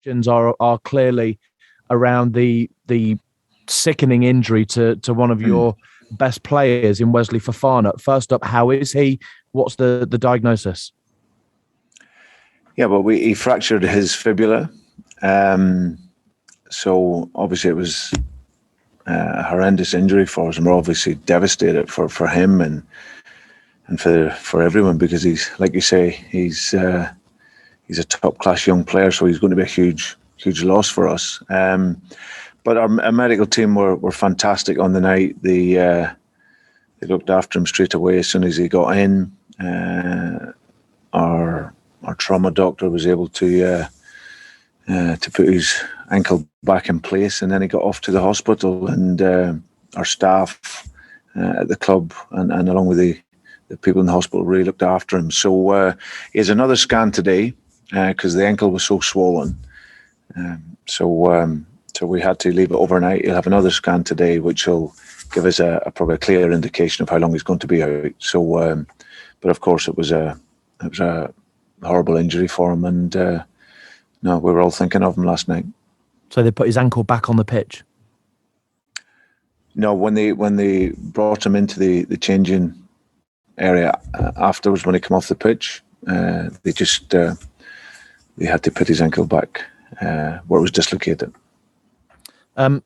questions are clearly around the sickening injury to one of your best players in Wesley Fofana. First up, how is he? What's the diagnosis? Yeah, well, he fractured his fibula. So obviously it was a horrendous injury for us, and we're obviously devastated for him and for everyone, because he's, like you say, he's a top class young player, so he's going to be a huge loss for us. But our medical team were fantastic on the night. They looked after him straight away as soon as he got in. Our trauma doctor was able to put his ankle back in place, and then he got off to the hospital. And our staff at the club and along with the people in the hospital really looked after him. So he has another scan today because the ankle was so swollen. So we had to leave it overnight. He'll have another scan today, which will give us probably a clear indication of how long he's going to be out. So, but of course, it was a horrible injury for him, and no, we were all thinking of him last night. So they put his ankle back on the pitch? No, when they brought him into the changing area afterwards, when he came off the pitch, they had to put his ankle back where it was dislocated. I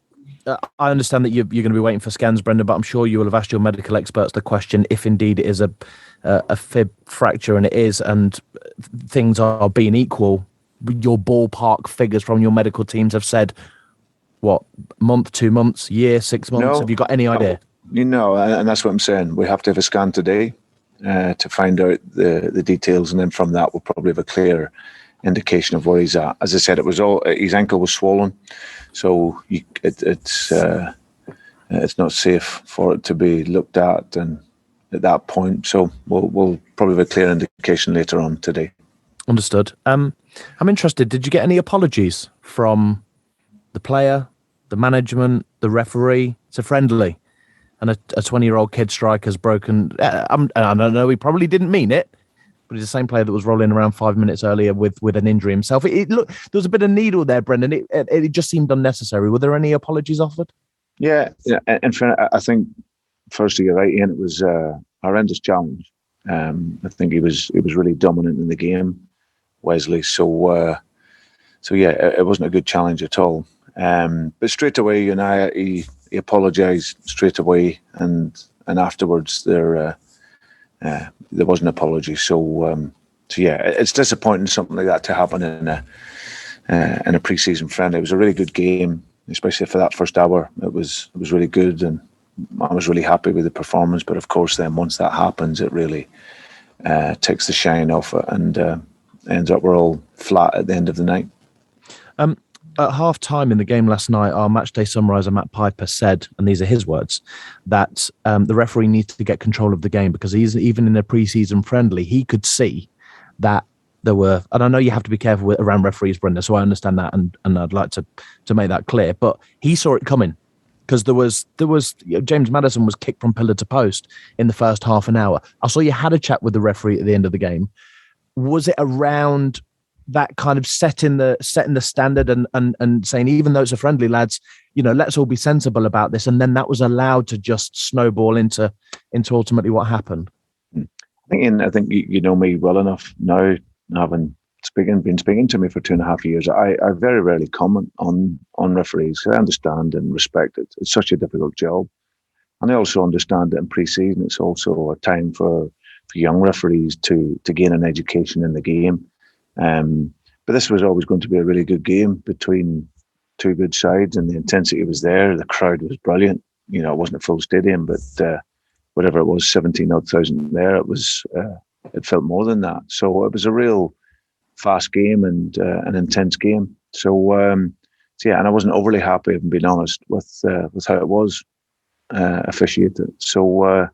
understand that you're going to be waiting for scans, Brendan, but I'm sure you will have asked your medical experts the question if indeed it is a fib fracture, and it is, and things are being equal. Your ballpark figures from your medical teams have said, what, month, 2 months, year, 6 months? No, have you got any idea? And that's what I'm saying. We have to have a scan today to find out the details, and then from that we'll probably have a clear indication of where he's at. As I said, his ankle was swollen, so it's not safe for it to be looked at and at that point. So we'll probably have a clear indication later on today. Understood. I'm interested. Did you get any apologies from the player, the management, the referee? It's a friendly, and a 20-year-old kid striker's broken. I don't know. He probably didn't mean it, but he's the same player that was rolling around 5 minutes earlier with an injury himself. Look, there was a bit of needle there, Brendan. It just seemed unnecessary. Were there any apologies offered? Yeah. In fact, I think firstly you're right, Ian. It was a horrendous challenge. I think he was really dominant in the game, Wesley. So yeah, it wasn't a good challenge at all. But straight away, he apologised straight away, and afterwards there was an apology. So yeah, it's disappointing something like that to happen in a pre-season friendly. It was a really good game, especially for that first hour. It was really good, and I was really happy with the performance. But of course, then once that happens, it really takes the shine off it, and ends up we're all flat at the end of the night. At half-time in the game last night, our matchday summariser, Matt Piper, said, and these are his words, that the referee needs to get control of the game, because even in a pre-season friendly, he could see that there were, and I know you have to be careful around referees, Brenda, so I understand that, and I'd like to make that clear, but he saw it coming, because there was James Maddison was kicked from pillar to post in the first half an hour. I saw you had a chat with the referee at the end of the game. Was it around that kind of setting the standard and saying, even though it's a friendly, lads, let's all be sensible about this, and then that was allowed to just snowball into ultimately what happened? I think you know me well enough now, having been speaking to me for 2.5 years. I very rarely comment on referees. I understand and respect it. It's such a difficult job, and I also understand that in pre-season it's also a time for young referees to gain an education in the game. But this was always going to be a really good game between two good sides, and the intensity was there. The crowd was brilliant. It wasn't a full stadium, but whatever it was, 17,000 there. It felt more than that. So it was a real fast game and an intense game. So yeah, and I wasn't overly happy, if I'm being honest, with how it was officiated. So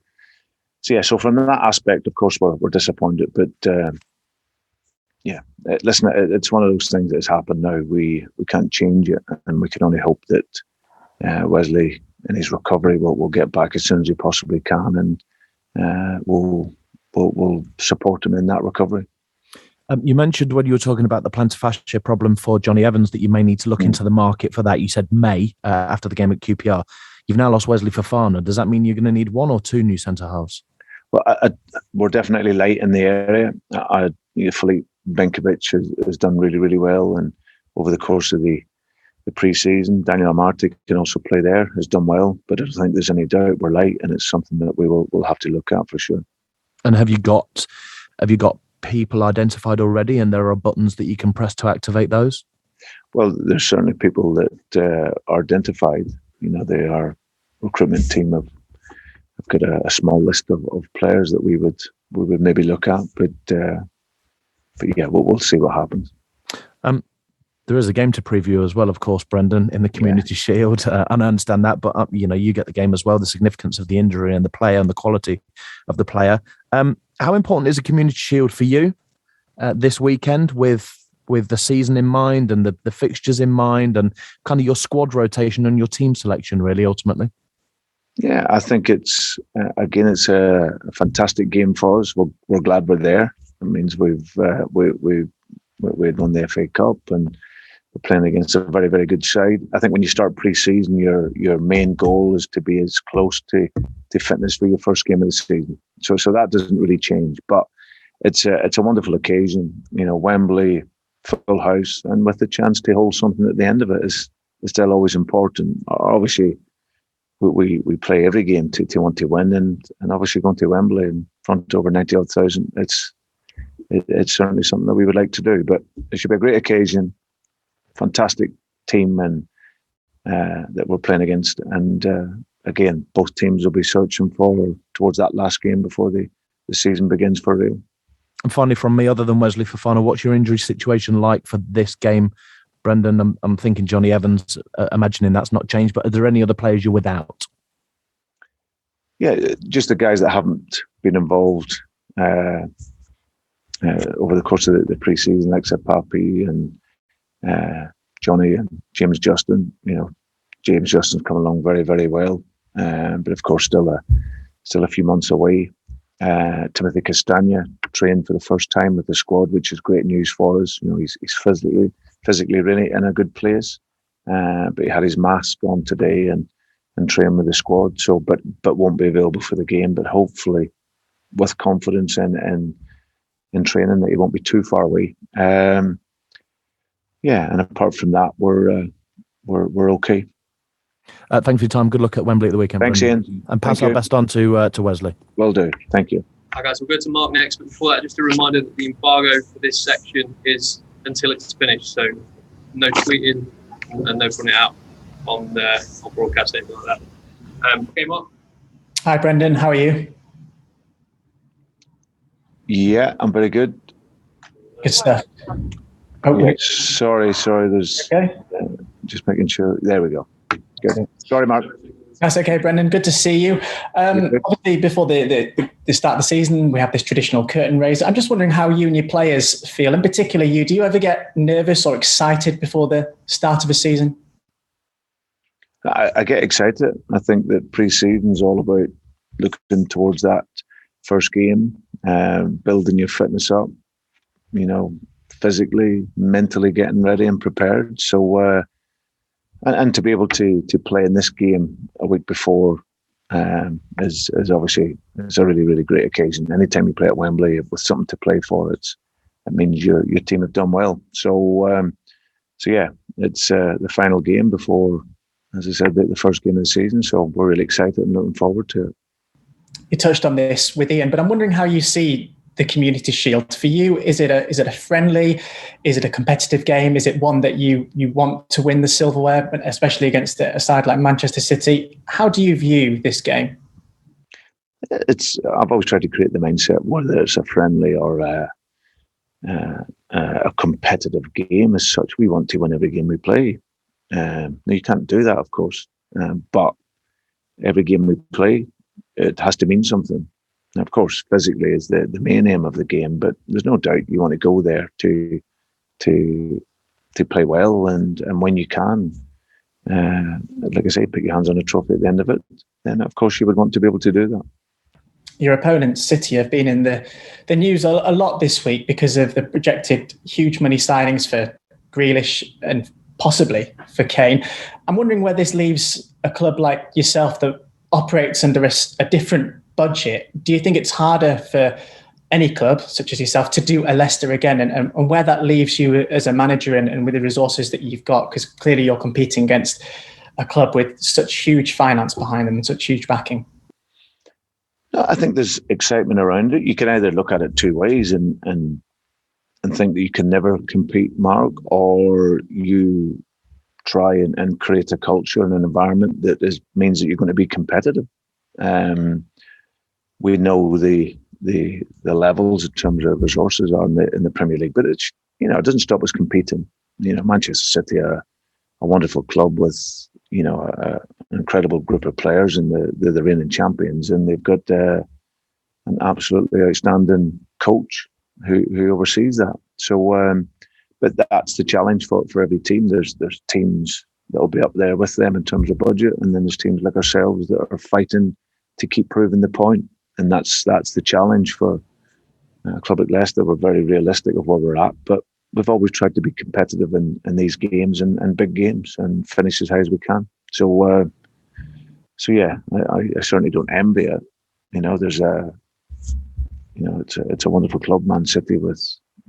yeah, so from that aspect, of course, we're disappointed, but. Yeah, listen, it's one of those things that has happened now. We can't change it, and we can only hope that Wesley in his recovery will get back as soon as he possibly can, and we'll support him in that recovery. You mentioned when you were talking about the plantar fascia problem for Johnny Evans that you may need to look into the market for that. You said May after the game at QPR. You've now lost Wesley Fofana. Does that mean you're going to need one or two new centre halves? Well, we're definitely light in the area. Philippe Benkovic has done really, really well, and over the course of the pre-season, Daniel Amartey can also play there, has done well. But I don't think there's any doubt we're light, and it's something that we'll have to look at for sure. And have you got people identified already, and there are buttons that you can press to activate those? Well, there's certainly people that are identified. Our recruitment team have got a small list of players that we would maybe look at, but yeah, we'll see what happens. There is a game to preview as well, of course, Brendan, in the Community Shield, and I understand that, but you get the game as well, the significance of the injury and the player and the quality of the player. How important is a Community Shield for you this weekend with the season in mind and the fixtures in mind and kind of your squad rotation and your team selection, really, ultimately? Yeah, I think it's a fantastic game for us. We're glad we're there. It means we've won the FA Cup and we're playing against a very, very good side. I think when you start pre-season, your main goal is to be as close to fitness for your first game of the season. So that doesn't really change. But it's a wonderful occasion. Wembley, full house, and with the chance to hold something at the end of it is still always important. Obviously, we play every game to want to win, and obviously going to Wembley in front of over 90,000, it's certainly something that we would like to do. But it should be a great occasion. Fantastic team and that we're playing against, and again, both teams will be searching towards that last game before the season begins for real. And finally, from me, other than Wesley Fofana, what's your injury situation like for this game, Brendan? I'm thinking Johnny Evans, imagining that's not changed, but are there any other players you're without? Yeah, just the guys that haven't been involved over the course of the pre-season, like Papi and Johnny and James Justin. James Justin's come along very, very well, but of course still a few months away. Timothy Castagna trained for the first time with the squad, which is great news for us. He's physically really in a good place, but he had his mask on today and trained with the squad. So, but won't be available for the game. But hopefully, with confidence in training, that he won't be too far away. And apart from that, we're okay. Thanks for your time. Good luck at Wembley at the weekend. Thanks, Brendan. Ian. And pass our best on to Wesley. Will do. Thank you. Hi guys, we'll go to Mark next, but before that, just a reminder that the embargo for this section is until it's finished. So no tweeting and no putting it out on broadcast, anything like that. Okay, Mark. Hi, Brendan. How are you? Yeah, I'm very good. Good stuff. Sorry. There's just making sure. There we go. Good. Sorry, Mark. That's okay, Brendan. Good to see you. Obviously, before the start of the season, we have this traditional curtain raise. I'm just wondering how you and your players feel. In particular, you. Do you ever get nervous or excited before the start of a season? I get excited. I think that pre-season is all about looking towards that first game, building your fitness up, physically, mentally getting ready and prepared. So, and to be able to play in this game a week before is obviously a really, really great occasion. Anytime you play at Wembley with something to play for, it means your team have done well. So yeah, it's the final game before, as I said, the first game of the season. So we're really excited and looking forward to it. You touched on this with Ian, but I'm wondering how you see the Community Shield. For you, is it a friendly? Is it a competitive game? Is it one that you want to win the silverware, especially against a side like Manchester City? How do you view this game? I've always tried to create the mindset, whether it's a friendly or a competitive game as such. We want to win every game we play. Now, you can't do that, of course, but every game we play, it has to mean something. Now, of course, physically is the main aim of the game, but there's no doubt you want to go there to play well, and when you can, like I say, put your hands on a trophy at the end of it, then of course you would want to be able to do that. Your opponents, City, have been in the news a lot this week because of the projected huge money signings for Grealish and possibly for Kane. I'm wondering where this leaves a club like yourself that operates under a different budget. Do you think it's harder for any club, such as yourself, to do a Leicester again, and where that leaves you as a manager and with the resources that you've got? Because clearly you're competing against a club with such huge finance behind them and such huge backing. No, I think there's excitement around it. You can either look at it two ways and think that you can never compete, Mark, or you try and create a culture and an environment that means that you're going to be competitive. We know the levels in terms of resources are in the Premier League, but it's, it doesn't stop us competing. Manchester City are a wonderful club with an incredible group of players, and they're the reigning champions, and they've got an absolutely outstanding coach who oversees that. So, but that's the challenge for every team. There's teams that will be up there with them in terms of budget, and then there's teams like ourselves that are fighting to keep proving the point. And that's the challenge for a club like Leicester. We're very realistic of where we're at, but we've always tried to be competitive in these games and big games and finish as high as we can. So, yeah, I certainly don't envy it. There's it's a wonderful club, Man City, with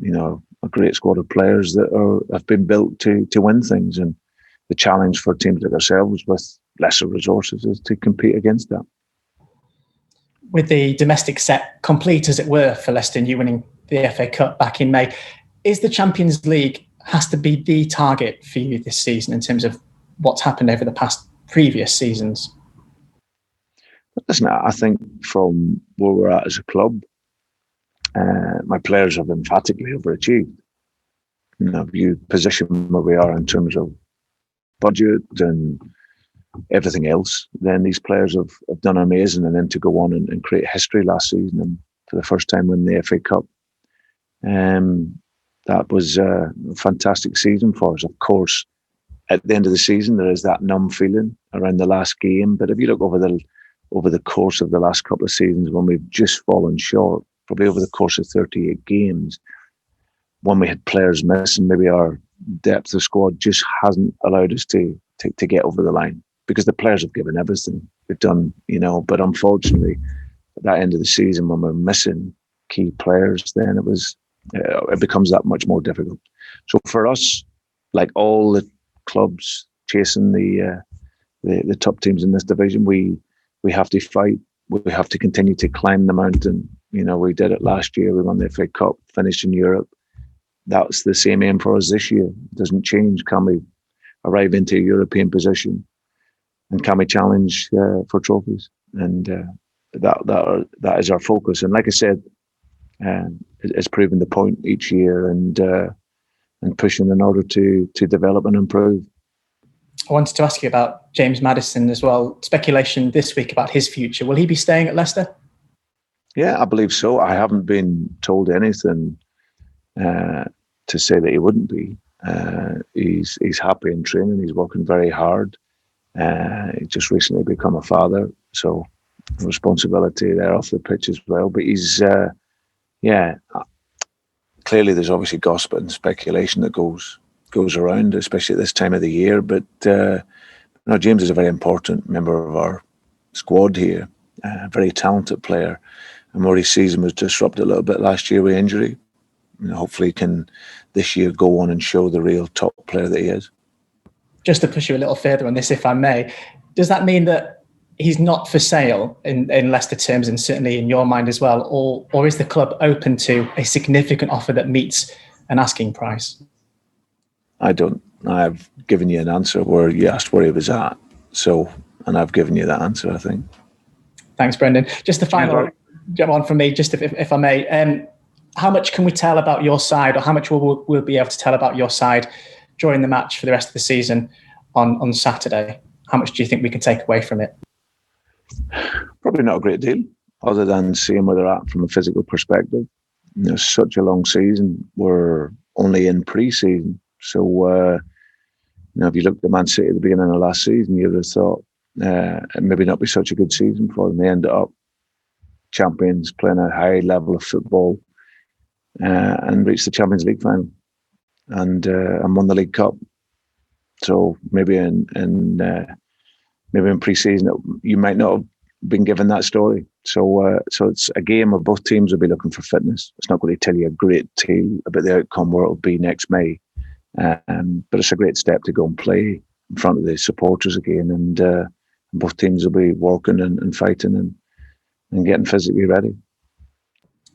a great squad of players that have been built to win things. And the challenge for teams like ourselves with lesser resources is to compete against that. With the domestic set complete, as it were, for Leicester, and you winning the FA Cup back in May, is the Champions League has to be the target for you this season in terms of what's happened over the past previous seasons? Listen, I think from where we're at as a club, my players have emphatically overachieved. If you position where we are in terms of budget and everything else, then these players have done amazing. And then to go on and create history last season and for the first time win the FA Cup, that was a fantastic season for us. Of course, at the end of the season, there is that numb feeling around the last game. But if you look over the course of the last couple of seasons, when we've just fallen short, probably over the course of 38 games, when we had players missing, maybe our depth of squad just hasn't allowed us to get over the line, because the players have given everything. They've done, but unfortunately, at that end of the season, when we're missing key players, then it becomes that much more difficult. So for us, like all the clubs chasing the top teams in this division, we have to fight. We have to continue to climb the mountain. We did it last year. We won the FA Cup, finished in Europe. That's the same aim for us this year. It doesn't change. Can we arrive into a European position, and can we challenge for trophies? And that is our focus. And like I said, it's proving the point each year and pushing in order to develop and improve. I wanted to ask you about James Maddison as well. Speculation this week about his future. Will he be staying at Leicester? Yeah, I believe so. I haven't been told anything to say that he wouldn't be. He's happy in training. He's working very hard. He just recently become a father, so responsibility there off the pitch as well. But he's, clearly there's obviously gossip and speculation that goes around, especially at this time of the year. But James is a very important member of our squad here, a very talented player. And where his season was disrupted a little bit last year with injury, hopefully he can this year go on and show the real top player that he is. Just to push you a little further on this, if I may, does that mean that he's not for sale in Leicester terms, and certainly in your mind as well, or is the club open to a significant offer that meets an asking price? I've given you an answer where you asked where he was at, and I've given you that answer, I think. Thanks, Brendan. Just the final one from me, just if I may. How much can we tell about your side, or how much will we be able to tell about your side during the match for the rest of the season on Saturday? How much do you think we can take away from it? Probably not a great deal, other than seeing where they're at from a physical perspective. It's such a long season. We're only in pre-season. So, if you looked at Man City at the beginning of last season, you would have thought it maybe not be such a good season for them. They ended up champions, playing a high level of football, and reached the Champions League final, and won the League Cup. So maybe in pre-season you might not have been given that story. So it's a game where both teams will be looking for fitness. It's not going to tell you a great tale about the outcome where it'll be next May, but it's a great step to go and play in front of the supporters again, and both teams will be working and fighting and getting physically ready.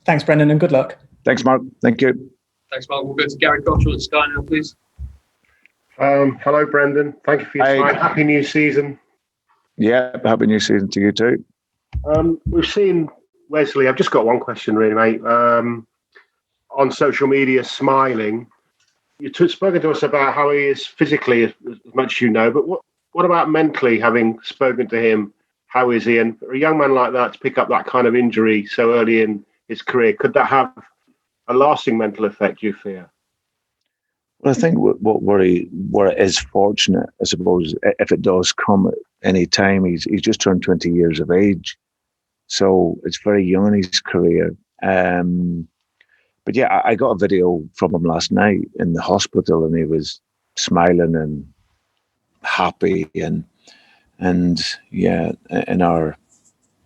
Thanks, Brendan, and good luck. Thanks, Mark. Thank you. Thanks, Mark. We'll go to Gary Cottrell at Sky now, please. Hello, Brendan. Thank you for your time. Happy new season. Yeah, happy new season to you too. We've seen Wesley. I've just got one question, really, mate. On social media, smiling. You've spoken to us about how he is physically, as much as you know. But what about mentally? Having spoken to him, how is he? And for a young man like that to pick up that kind of injury so early in his career, could that have a lasting mental effect, you fear? Well, I think where it is fortunate, I suppose, if it does come at any time, he's just turned 20 years of age. So it's very young in his career. But yeah, I got a video from him last night in the hospital, and he was smiling and happy, and yeah, in our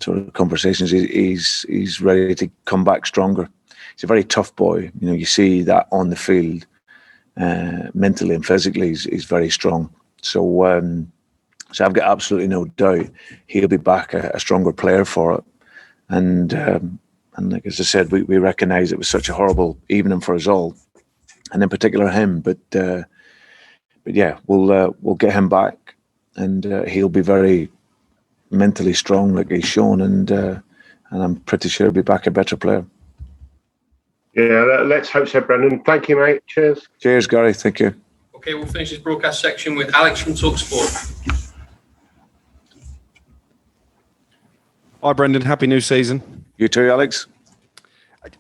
sort of conversations, he's ready to come back stronger. He's a very tough boy. You know, you see that on the field. Mentally and physically, he's very strong. So I've got absolutely no doubt he'll be back a stronger player for it. And like as I said, we recognise it was such a horrible evening for us all, and in particular him. But yeah, we'll get him back, and he'll be very mentally strong, like he's shown, and I'm pretty sure he'll be back a better player. Yeah, let's hope so, Brendan. Thank you, mate. Cheers. Cheers, Gary. Thank you. Okay, we'll finish this broadcast section with Alex from TalkSport. Hi, Brendan. Happy new season. You too, Alex.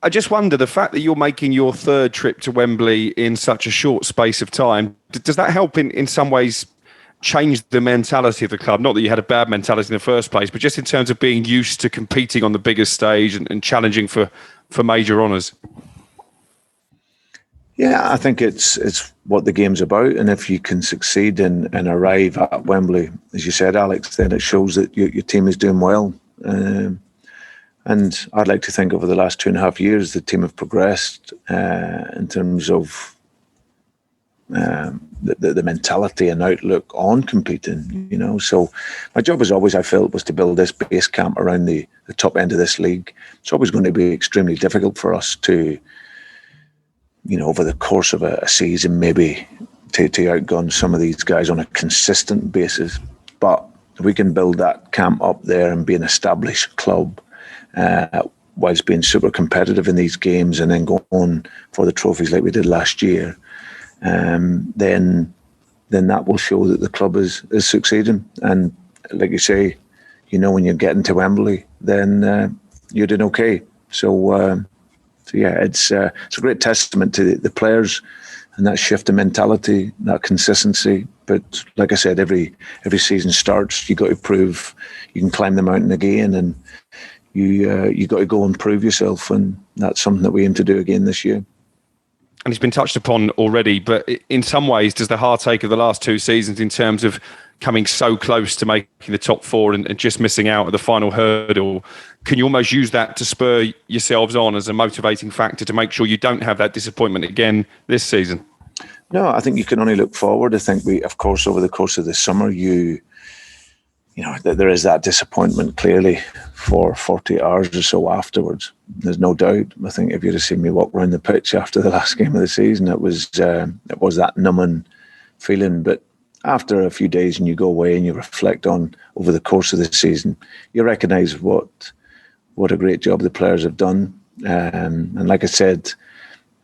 I just wonder, the fact that you're making your third trip to Wembley in such a short space of time, does that help in some ways change the mentality of the club? Not that you had a bad mentality in the first place, but just in terms of being used to competing on the biggest stage and challenging for major honours. Yeah, I think it's what the game's about, and if you can succeed and arrive at Wembley, as you said, Alex, then it shows that your team is doing well. And I'd like to think over the last 2.5 years, the team have progressed in terms of the mentality and outlook on competing, you know. So my job as always, I felt, was to build this base camp around the top end of this league. It's always going to be extremely difficult for us to, you know, over the course of a season, maybe to outgun some of these guys on a consistent basis. But we can build that camp up there and be an established club whilst being super competitive in these games, and then go on for the trophies like we did last year. Then that will show that the club is succeeding. And like you say, you know, when you're getting to Wembley, then you're doing okay. So yeah, it's a great testament to the players and that shift in mentality, that consistency. But like I said, every season starts, you got to prove you can climb the mountain again, and you got to go and prove yourself, and that's something that we aim to do again this year. And it's been touched upon already, but in some ways, does the heartache of the last two seasons in terms of coming so close to making the top four and just missing out at the final hurdle, can you almost use that to spur yourselves on as a motivating factor to make sure you don't have that disappointment again this season? No, I think you can only look forward. I think of course, over the course of the summer, you know, there is that disappointment clearly for 40 hours or so afterwards. There's no doubt. I think if you'd have seen me walk around the pitch after the last game of the season, it was that numbing feeling. But after a few days and you go away and you reflect on over the course of the season, you recognise what a great job the players have done. And like I said,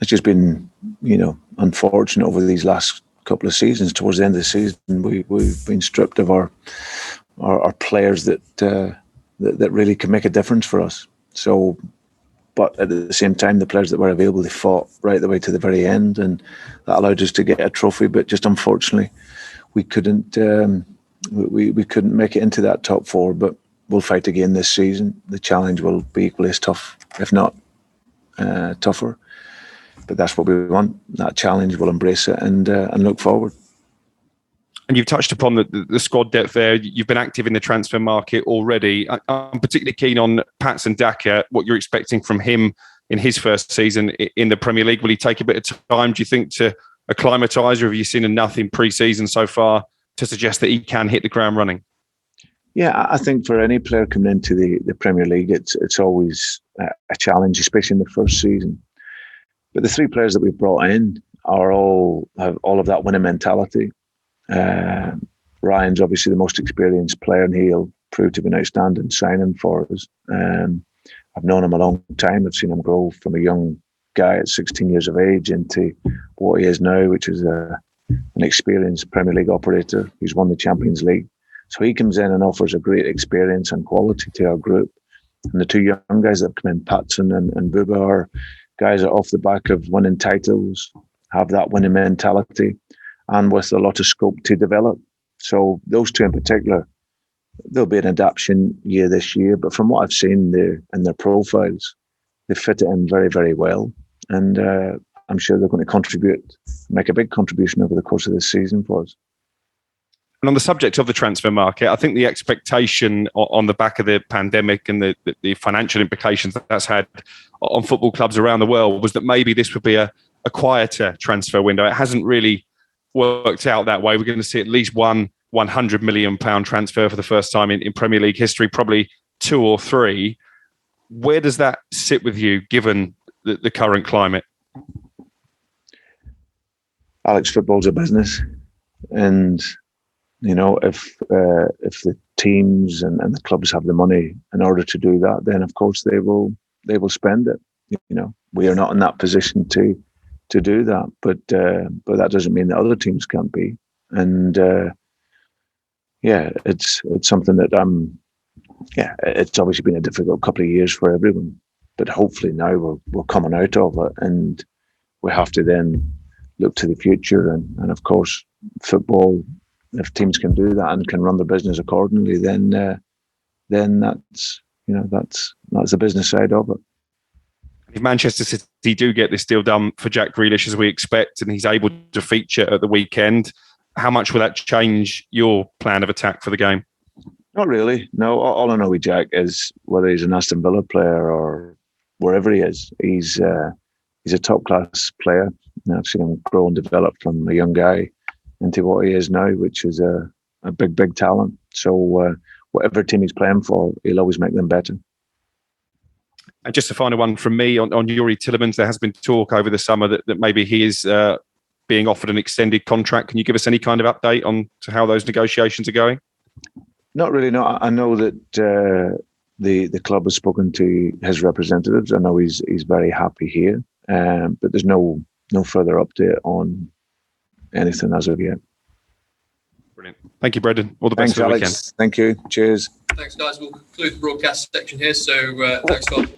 it's just been, you know, unfortunate over these last couple of seasons. Towards the end of the season, we've been stripped of our players that really can make a difference for us. So, but at the same time, the players that were available, they fought right the way to the very end, and that allowed us to get a trophy. But just unfortunately, we couldn't we couldn't make it into that top four. But we'll fight again this season. The challenge will be equally as tough, if not tougher. But that's what we want. That challenge, we'll embrace it and look forward. And you've touched upon the squad depth there. You've been active in the transfer market already. I'm particularly keen on Patson Daka, what you're expecting from him in his first season in the Premier League. Will he take a bit of time, do you think, to acclimatise, or have you seen enough in pre-season so far to suggest that he can hit the ground running? Yeah, I think for any player coming into the Premier League, it's always a challenge, especially in the first season. But the 3 players that we've brought in have all of that winning mentality. Ryan's obviously the most experienced player, and he'll prove to be an outstanding signing for us. I've known him a long time. I've seen him grow from a young guy at 16 years of age into what he is now, which is an experienced Premier League operator who's won the Champions League. So he comes in and offers a great experience and quality to our group. And the 2 young guys that have come in, Patson and Buba, are guys that off the back of winning titles, have that winning mentality, and with a lot of scope to develop. So those 2 in particular, there'll be an adaptation year this year. But from what I've seen in their profiles, they fit it in very, very well. And I'm sure they're going to make a big contribution over the course of this season for us. And on the subject of the transfer market, I think the expectation on the back of the pandemic and the financial implications that's had on football clubs around the world was that maybe this would be a quieter transfer window. It hasn't really worked out that way. We're going to see at least one £100 million transfer for the first time in Premier League history, probably 2 or 3. Where does that sit with you, given the current climate? Alex, football's a business, and if the teams and the clubs have the money in order to do that, then of course they will spend it. We are not in that position to do that, but that doesn't mean that other teams can't be. And it's something that it's obviously been a difficult couple of years for everyone, but hopefully now we're coming out of it, and we have to then look to the future. And of course, football, if teams can do that and can run their business accordingly, then that's the business side of it. If Manchester City do get this deal done for Jack Grealish as we expect, and he's able to feature at the weekend, how much will that change your plan of attack for the game? Not really. No, all I know with Jack is whether he's an Aston Villa player or wherever he is, he's a top class player. I've seen him grow and develop from a young guy into what he is now, which is a big talent. So whatever team he's playing for, he'll always make them better. And just a final one from me on Yuri Tillemans. There has been talk over the summer that maybe he is being offered an extended contract. Can you give us any kind of update on to how those negotiations are going? Not really. No, I know that the club has spoken to his representatives. I know he's very happy here, but there's no further update on anything as of yet. Brilliant. Thank you, Brendan. All the best for the weekend. Thank you. Cheers. Thanks, guys. We'll conclude the broadcast section here. So thanks, Scott.